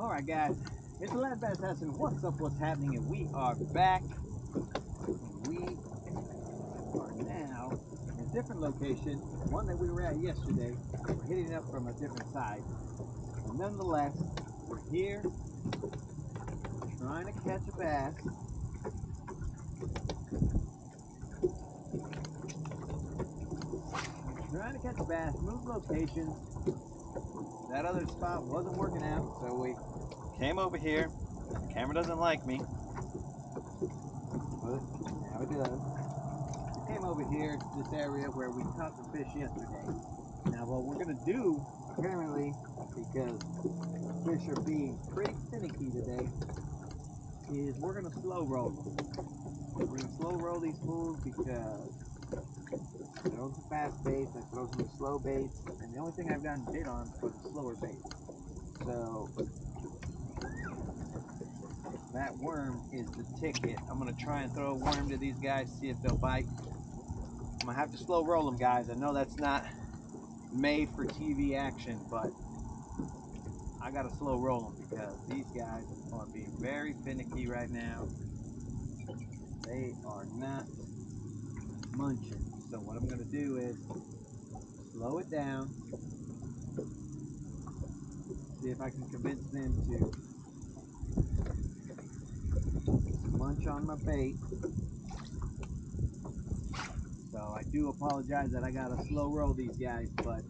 Alright guys, it's the Lad Bass Assassin. What's up, what's happening? And we are back. We are now in a different location, one that we were at yesterday. We're hitting up from a different side. But nonetheless, we're here trying to catch a bass. Trying to catch a bass, move locations. That other spot wasn't working out, so we came over here. The camera doesn't like me, but now it does. We came over here to this area where we caught the fish yesterday. Now what we're gonna do, apparently, because fish are being pretty finicky today, is we're gonna slow roll them. We're gonna slow roll these fools because I throw some fast baits, I throw some slow baits, and the only thing I've gotten bit on are the slower baits. So that worm is the ticket. I'm gonna try and throw a worm to these guys, see if they'll bite. I'm gonna have to slow roll them, guys. I know that's not made for TV action, but I gotta slow roll them because these guys are being very finicky right now. They are not munching. So what I'm gonna do is slow it down, see if I can convince them to munch on my bait. So I do apologize that I gotta slow roll these guys, but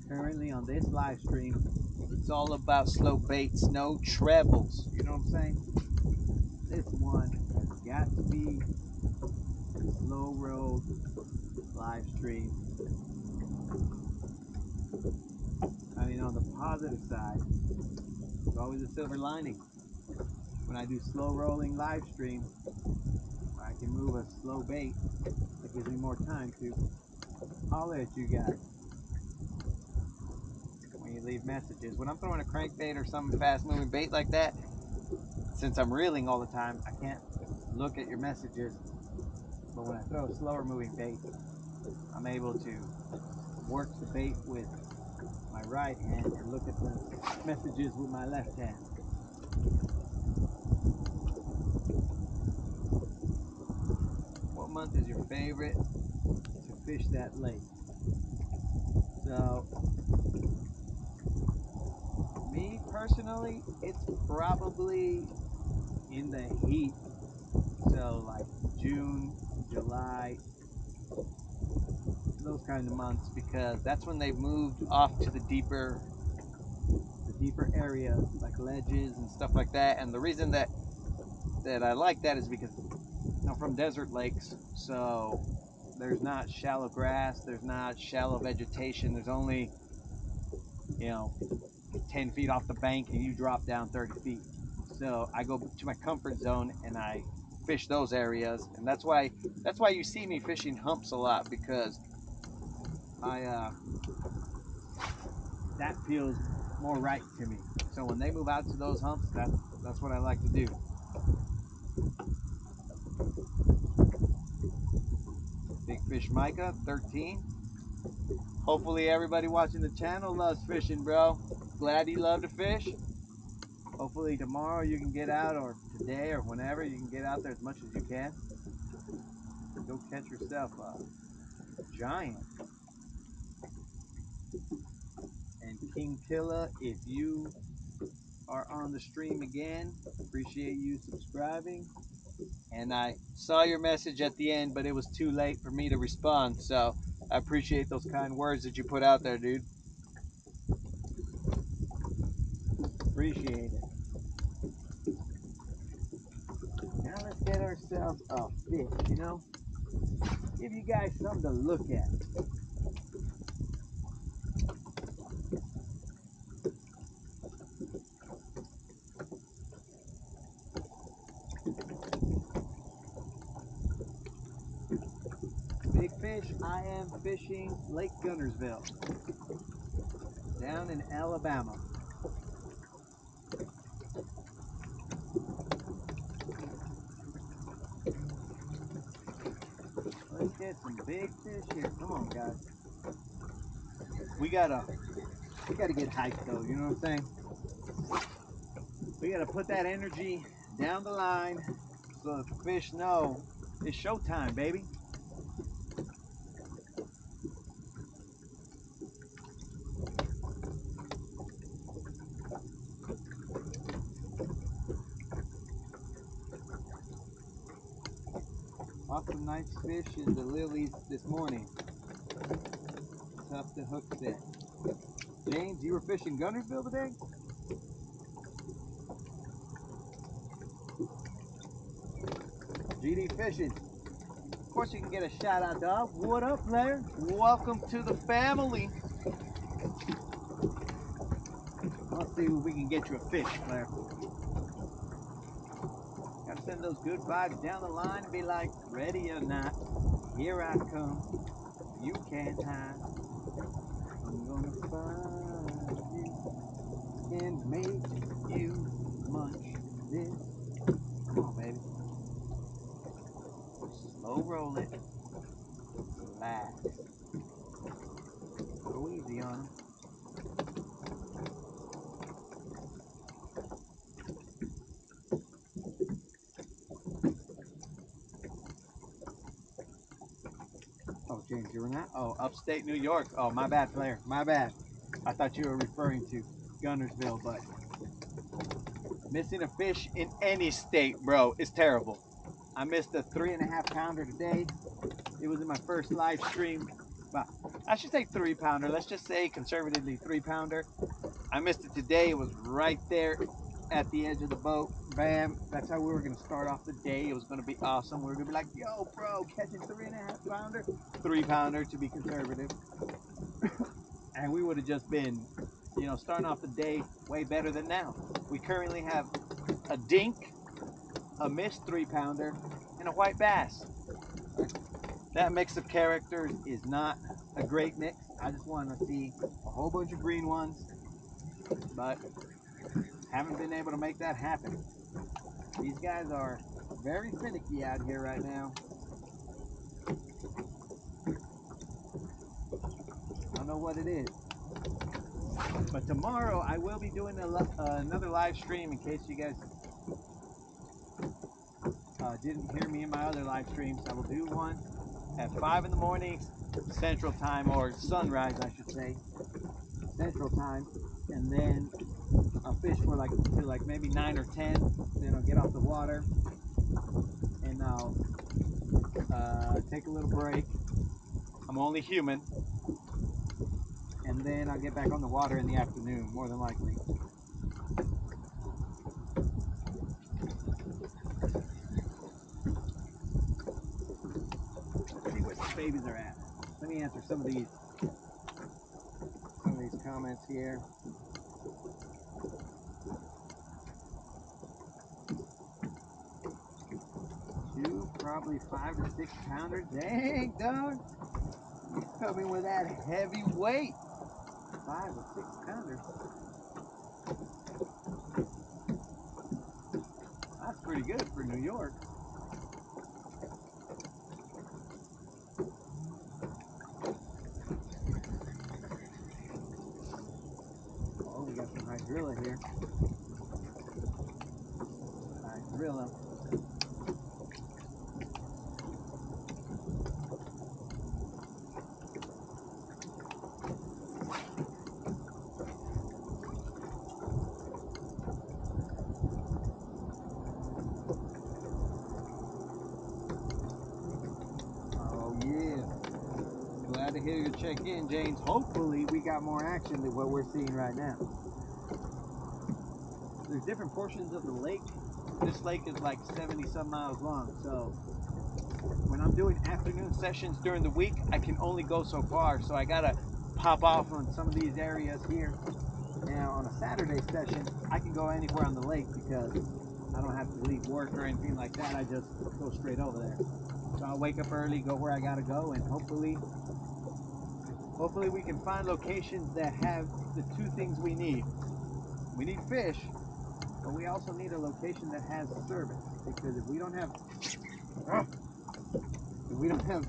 currently on this live stream, it's all about slow baits, no trebles. You know what I'm saying? This one has got to be a slow rolled live stream. I mean, on the positive side, there's always a silver lining. When I do slow rolling live stream, I can move a slow bait. That gives me more time to holler at you guys when you leave messages. When I'm throwing a crankbait or some fast moving bait like that, since I'm reeling all the time, I can't look at your messages. But when I throw a slower moving bait, I'm able to work the bait with my right hand and look at the messages with my left hand. What month is your favorite to fish that lake? So, me personally, it's probably in the heat. So like June, July, those kind of months, because that's when they've moved off to the deeper areas like ledges and stuff like that. And the reason that I like that is because I'm from desert lakes, so there's not shallow grass, there's not shallow vegetation, there's only, 10 feet off the bank and you drop down 30 feet. So I go to my comfort zone and I fish those areas, and that's why you see me fishing humps a lot, because that feels more right to me. So when they move out to those humps, that's what I like to do. Big Fish Micah, 13. Hopefully everybody watching the channel loves fishing, bro. Glad you love to fish. Hopefully tomorrow you can get out, or today, or whenever you can get out there as much as you can. Go catch yourself a giant. And King Killa, if you are on the stream again, appreciate you subscribing. And I saw your message at the end, but it was too late for me to respond. So I appreciate those kind words that you put out there, dude. Appreciate it. Now let's get ourselves a fish, Give you guys something to look at. Big fish, I am fishing Lake Guntersville, down in Alabama. Let's get some big fish here. Come on, guys. We gotta get hyped though, you know what I'm saying? We gotta put that energy down the line so that the fish know it's showtime, baby. Lots of nice fish in the lilies this morning. Tough to hook set. James, you were fishing Guntersville today? GD Fishing. Of course you can get a shout out, dog. What up, player? Welcome to the family. Let's see if we can get you a fish, player. Gotta send those good vibes down the line and be like, ready or not, here I come. You can't hide. I'm gonna find you and make you munch this. Come on, baby. Slow roll it. Relax. Go easy on them. Oh, James, you were not? Oh, upstate New York. Oh, my bad, player. My bad. I thought you were referring to Guntersville, but missing a fish in any state, bro, is terrible. I missed a 3.5 pounder today. It was in my first live stream. Well, I should say 3 pounder. Let's just say conservatively 3 pounder. I missed it today. It was right there at the edge of the boat. Bam. That's how we were going to start off the day. It was going to be awesome. We were going to be like, yo, bro, catching 3.5 pounder, 3 pounder to be conservative. And we would have just been, starting off the day way better than now. We currently have a dink, a missed 3 pounder, and a white bass. That mix of characters is not a great mix. I just want to see a whole bunch of green ones, but haven't been able to make that happen. These guys are very finicky out here right now. I don't know what it is. But tomorrow I will be doing another live stream in case you guys didn't hear me in my other live streams. I will do one at 5 in the morning Central Time, or sunrise I should say, Central Time, and then I'll fish for till maybe 9 or 10. Then I'll get off the water and I'll take a little break. I'm only human. And then I'll get back on the water in the afternoon, more than likely. Let's see where the babies are at. Let me answer some of these comments here. Two, probably 5 to 6 pounders. Dang, dog. You coming with that heavy weight. 5 or 6 pounders. That's pretty good for New York. Oh, we got some hydrilla here. Hydrilla. Oh, yeah. Glad to hear you check in, James. Hopefully we got more action than what we're seeing right now. There's different portions of the lake. This lake is like 70 some miles long, so when I'm doing afternoon sessions during the week, I can only go so far, so I gotta pop off on some of these areas here. Now on a Saturday session, I can go anywhere on the lake because I don't have to leave work or anything like that. I just go straight over there. So I'll wake up early, go where I gotta go, and hopefully we can find locations that have the two things we need. We need fish, but we also need a location that has service, because if we don't have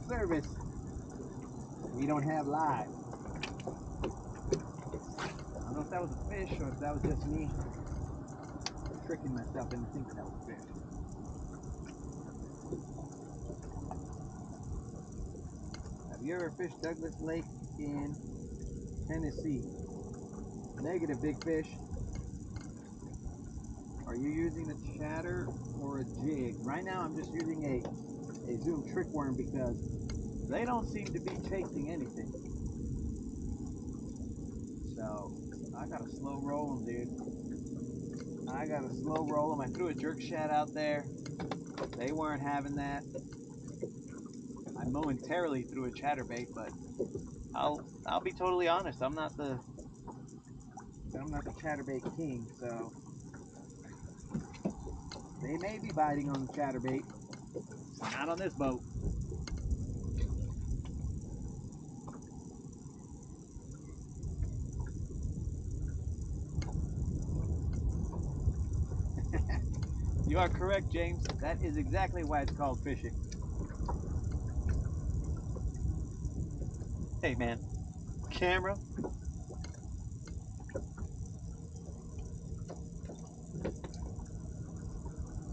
service, we don't have live. I don't know if that was a fish or if that was just me tricking myself into thinking that was fish. Have you ever fished Douglas Lake in Tennessee? Negative, big fish. Are you using a chatter or a jig? Right now I'm just using a Zoom trick worm because they don't seem to be chasing anything. So I gotta slow roll them, dude. I gotta slow roll them. I threw a jerk shad out there. They weren't having that. I momentarily threw a chatterbait, but I'll be totally honest. I'm not the chatterbait king, so they may be biting on the chatterbait. Not on this boat. You are correct, James. That is exactly why it's called fishing. Hey, man. Camera.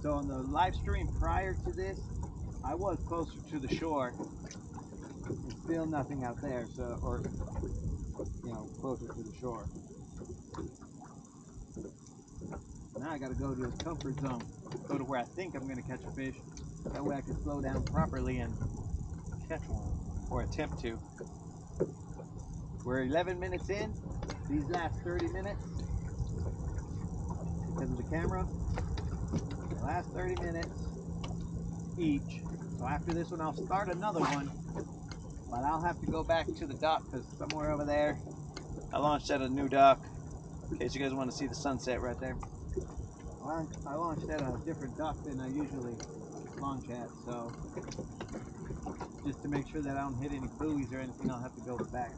So on the live stream prior to this, I was closer to the shore. And still nothing out there, so, or, you know, closer to the shore. Now I gotta go to the comfort zone. Go to where I think I'm gonna catch a fish. That way I can slow down properly and catch one, or attempt to. We're 11 minutes in. These last 30 minutes, because of the camera, the last 30 minutes each. So after this one, I'll start another one, but I'll have to go back to the dock because somewhere over there, I launched at a new dock. In case you guys want to see the sunset right there. I launched at a different dock than I usually launch at, so just to make sure that I don't hit any buoys or anything, I'll have to go back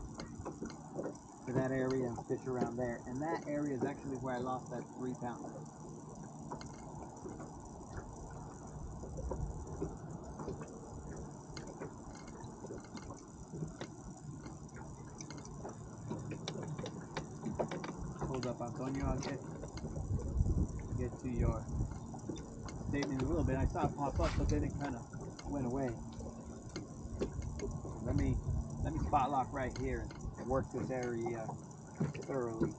to that area and fish around there. And that area is actually where I lost that 3-pounder. Hold up, Antonio, I'll get to your statement in a little bit. I saw it pop up, but then it kind of went away. Let me spot lock right here and work this area thoroughly.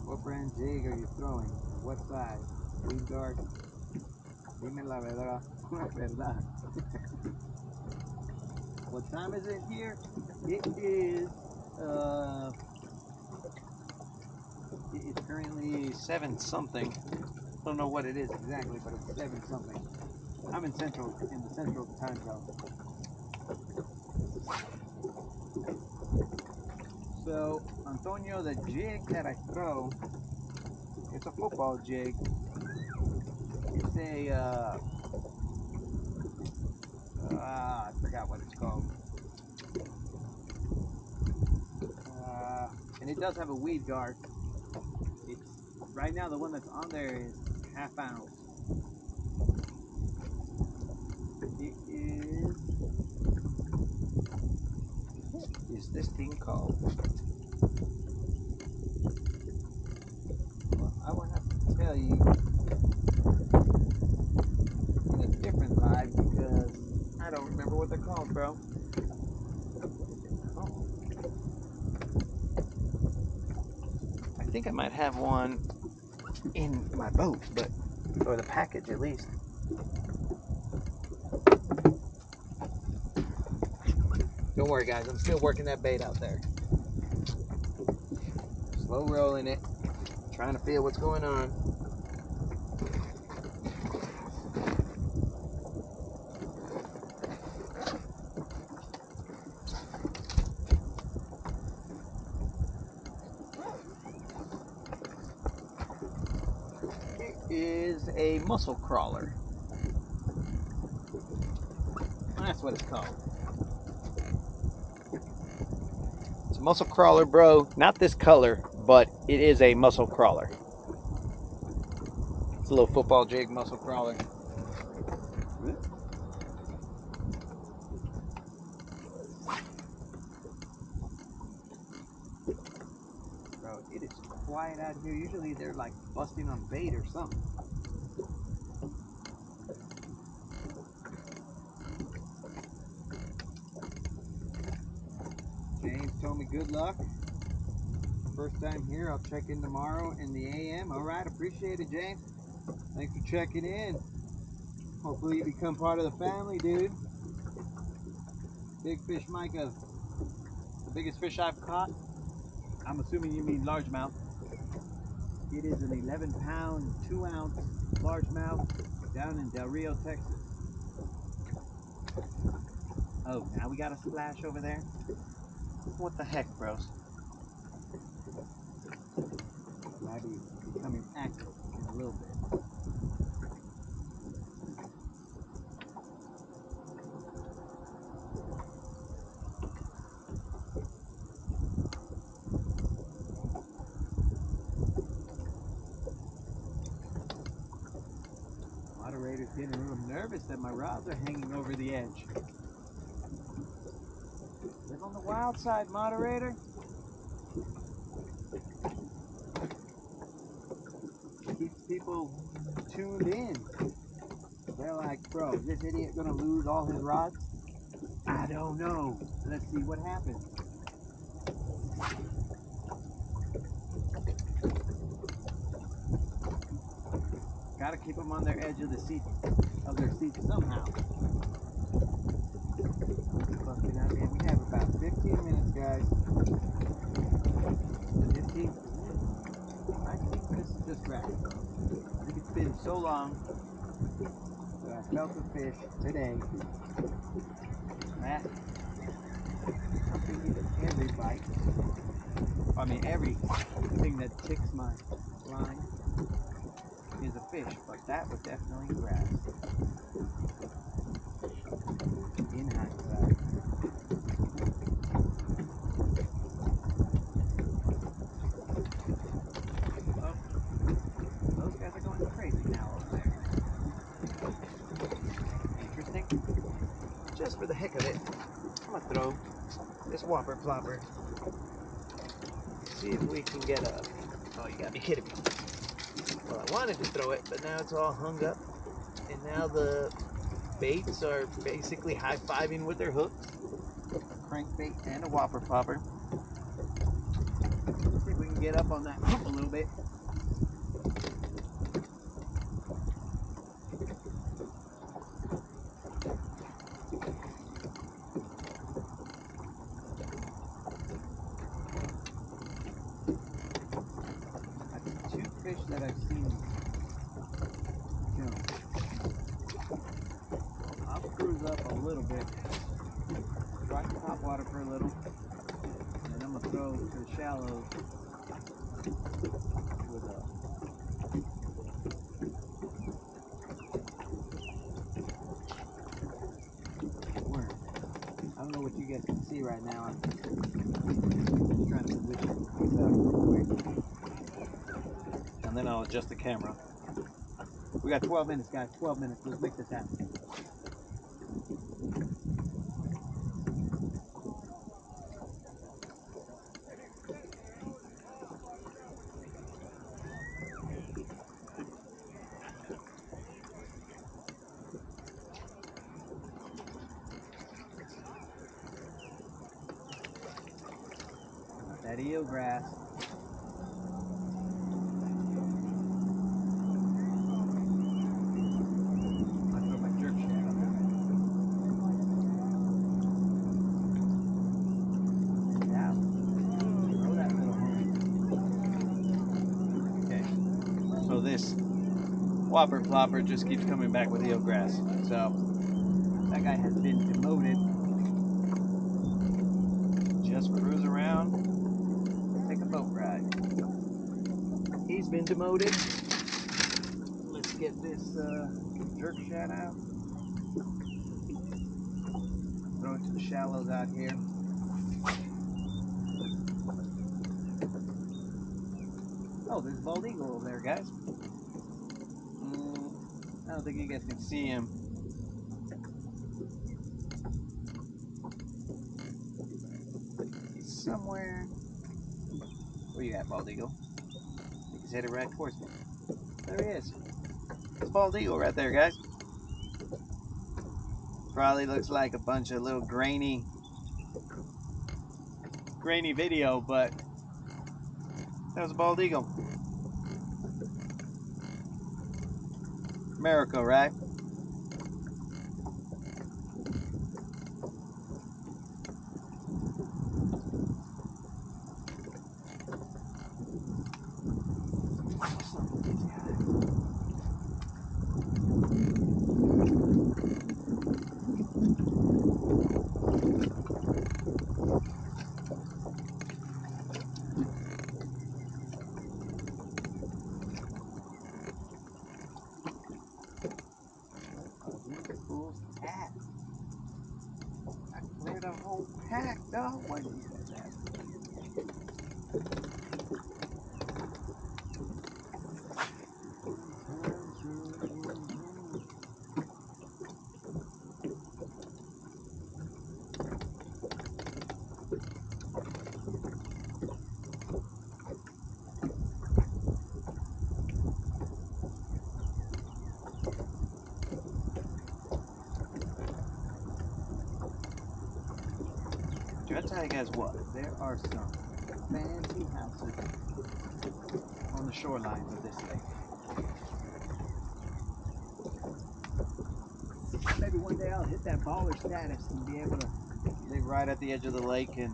What brand jig are you throwing? What size? Weed guard? Dime la verdad. Verdad. What time is it here? It is currently 7 something. I don't know what it is exactly, but it's 7 something. I'm in the central time zone. So, Antonio, the jig that I throw, it's a football jig. It's a I forgot what it's called. And it does have a weed guard. It's right now the one that's on there is ½ ounce. It is. What is this thing called? Well, I will have to tell you in a different live because I don't remember what they're called, bro. What is it called? I think I might have one in my boat, but or the package at least. Don't worry, guys. I'm still working that bait out there. Slow rolling it, trying to feel what's going on. It is a mussel crawler. That's what it's called. It's a mussel crawler, bro. Not this color, but it is a mussel crawler. It's a little football jig mussel crawler. quiet out here. Usually they're like busting on bait or something. James told me good luck. First time here, I'll check in tomorrow in the AM. All right, appreciate it, James. Thanks for checking in. Hopefully you become part of the family, dude. Big Fish Micah, the biggest fish I've caught. I'm assuming you mean largemouth. It is an 11-pound, 2-ounce largemouth down in Del Rio, Texas. Oh, now we got a splash over there? What the heck, bros? Might be becoming active in a little bit. Moderator's getting a little nervous that my rods are hanging over the edge. Live on the wild side, moderator. Keeps people tuned in. They're like, bro, is this idiot gonna lose all his rods? I don't know. Let's see what happens. Gotta keep them on their edge of the seat, of their seats somehow. Busting out here. We have about 15 minutes, guys. 15. I think this is just grass. I think it's been so long that I felt the fish today. That I'm thinking every bite. I mean everything that ticks my line is a fish, but that was definitely grass. In hindsight. Oh, those guys are going crazy now over there. Interesting. Just for the heck of it, I'm gonna throw this whopper plopper. See if we can get a. Oh, you gotta be kidding me. Well, I wanted to throw it, but now it's all hung up. And now the baits are basically high-fiving with their hooks. A crankbait and a whopper plopper. Let's see if we can get up on that hump a little bit. That's two fish that I've seen jump. I'll cruise up a little bit, try the top water for a little, and then I'm gonna throw to the shallows with a worm. I don't know what you guys can see right now. I'm just trying to position myself real quick, and then I'll adjust the camera. We got 12 minutes, guys. 12 minutes. Let's make this happen. Got that eel grass. I throw my jerk shad on there. Yeah. Throw that little home. Okay. So this whopper plopper just keeps coming back with eel grass. So that guy has been demoted. Just cruise around, take a boat ride. He's been demoted. Let's get this jerk shad out. Throw it to the shallows out here. Oh, there's a bald eagle over there, guys. I don't think you guys can see him. He's somewhere. Where you at, bald eagle? He's headed right towards me. There he is. It's a bald eagle right there, guys. Probably looks like a bunch of little grainy video, but that was a bald eagle. Miracle, right? I cleared a whole pack, dog. What is that? I tell you guys what, there are some fancy houses on the shorelines of this lake. Maybe one day I'll hit that baller status and be able to live right at the edge of the lake, and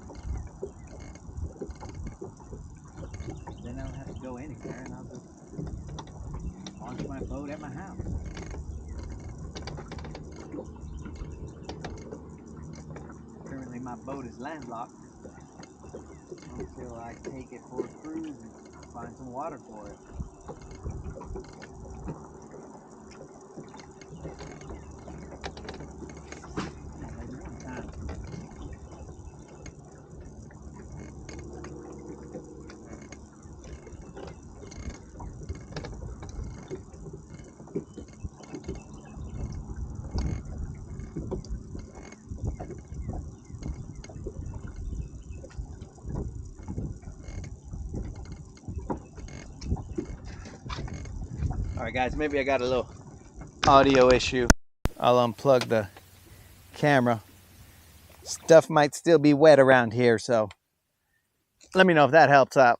then I don't have to go anywhere, and I'll just launch my boat at my house. Currently my boat is landlocked until I take it for a cruise and find some water for it. Maybe one time. Alright guys, maybe I got a little audio issue. I'll unplug the camera. Stuff might still be wet around here, so let me know if that helps out.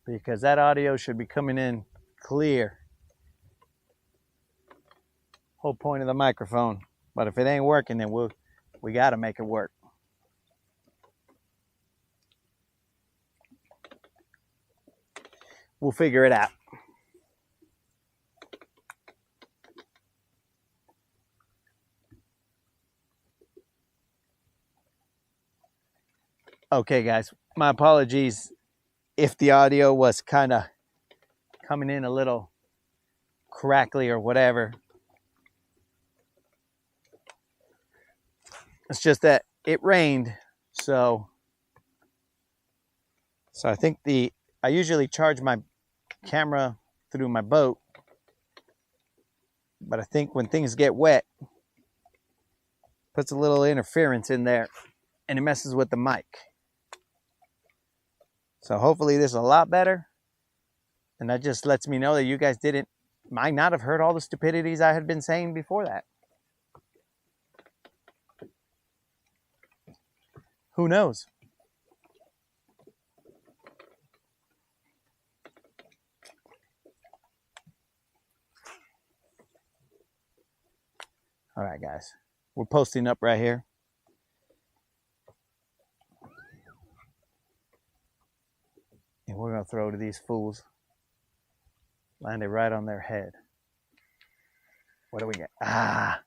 Because that audio should be coming in clear. Whole point of the microphone. But if it ain't working, then we gotta make it work. We'll figure it out. Okay guys, my apologies if the audio was kind of coming in a little crackly or whatever. It's just that it rained, so I think I usually charge my camera through my boat, but I think when things get wet, puts a little interference in there and it messes with the mic. So hopefully this is a lot better, and that just lets me know that you guys might not have heard all the stupidities I had been saying before that. Who knows? All right, guys. We're posting up right here. And we're going to throw to these fools. Land it right on their head. What do we get? I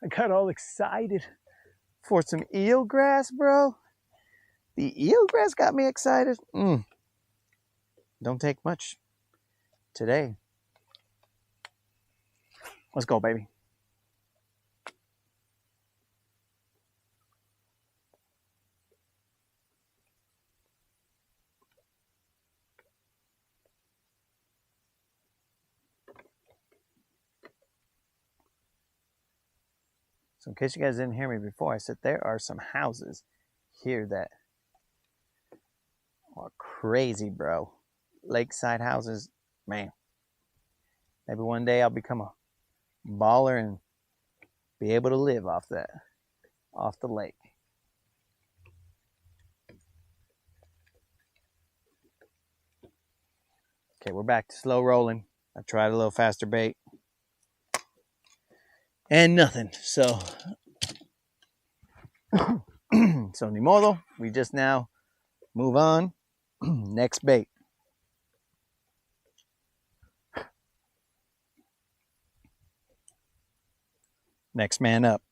got all excited for some eelgrass, bro. The eelgrass got me excited. Don't take much today. Let's go, baby. So in case you guys didn't hear me before, I said there are some houses here that are crazy, bro. Lakeside houses, man. Maybe one day I'll become a baller and be able to live off that, off the lake. Okay, we're back to slow rolling. I tried a little faster bait. And nothing. So, so ni modo. We just now move on. Next bait. Next man up.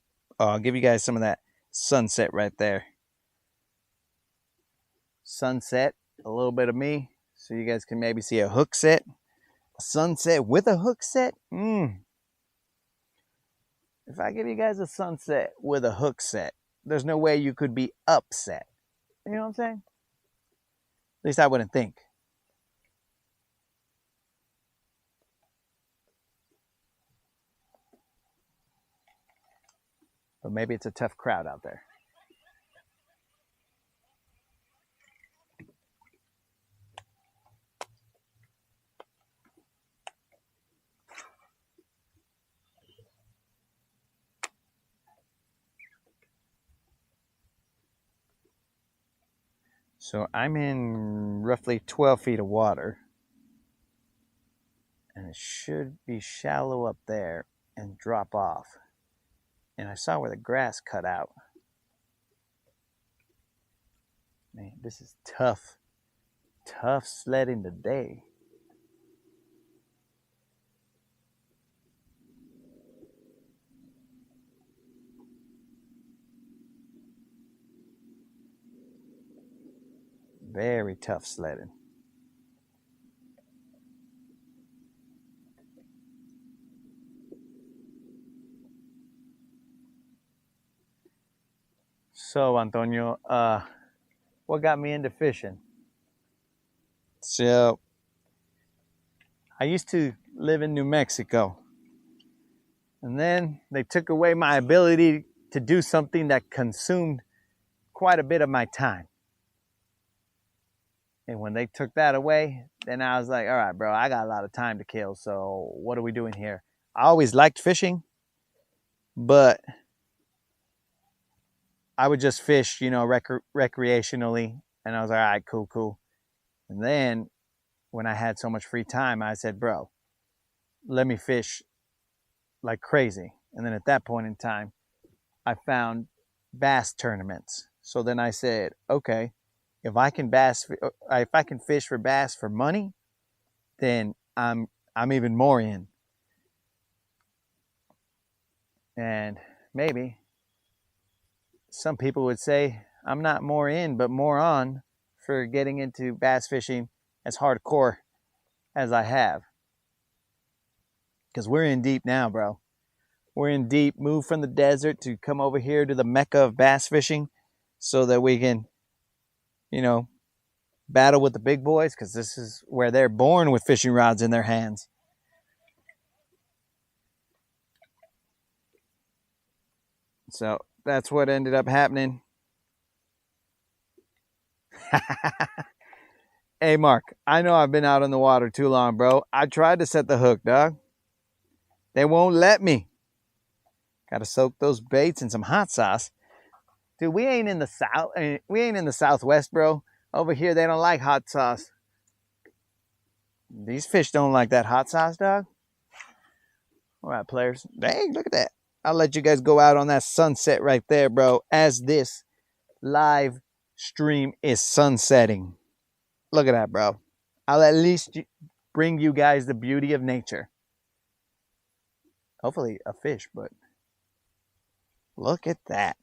Oh, I'll give you guys some of that sunset right there. Sunset, a little bit of me, so you guys can maybe see a hook set. A sunset with a hook set. If I give you guys a sunset with a hook set, there's no way you could be upset. You know what I'm saying? At least I wouldn't think. But maybe it's a tough crowd out there. So I'm in roughly 12 feet of water. And it should be shallow up there and drop off. And I saw where the grass cut out. Man, this is tough. Tough sledding today. Very tough sledding. So, Antonio, what got me into fishing? So, I used to live in New Mexico. And then they took away my ability to do something that consumed quite a bit of my time. And when they took that away, then I was like, all right, bro, I got a lot of time to kill. So what are we doing here? I always liked fishing, but I would just fish, you know, recreationally. And I was like, all right, cool. And then when I had so much free time, I said, bro, let me fish like crazy. And then at that point in time, I found bass tournaments. So then I said, okay, if I can fish for bass for money, then I'm even more in. And maybe some people would say I'm not more in, but more on for getting into bass fishing as hardcore as I have. Because we're in deep now, bro. We're in deep. Moved from the desert to come over here to the mecca of bass fishing so that we can, you know, battle with the big boys, because this is where they're born with fishing rods in their hands. So that's what ended up happening. Hey, Mark, I know I've been out on the water too long, bro. I tried to set the hook, dog. They won't let me. Got to soak those baits in some hot sauce. Dude, we ain't in the south. We ain't in the Southwest, bro. Over here, they don't like hot sauce. These fish don't like that hot sauce, dog. All right, players. Dang, look at that. I'll let you guys go out on that sunset right there, bro, as this live stream is sunsetting. Look at that, bro. I'll at least bring you guys the beauty of nature. Hopefully a fish, but look at that.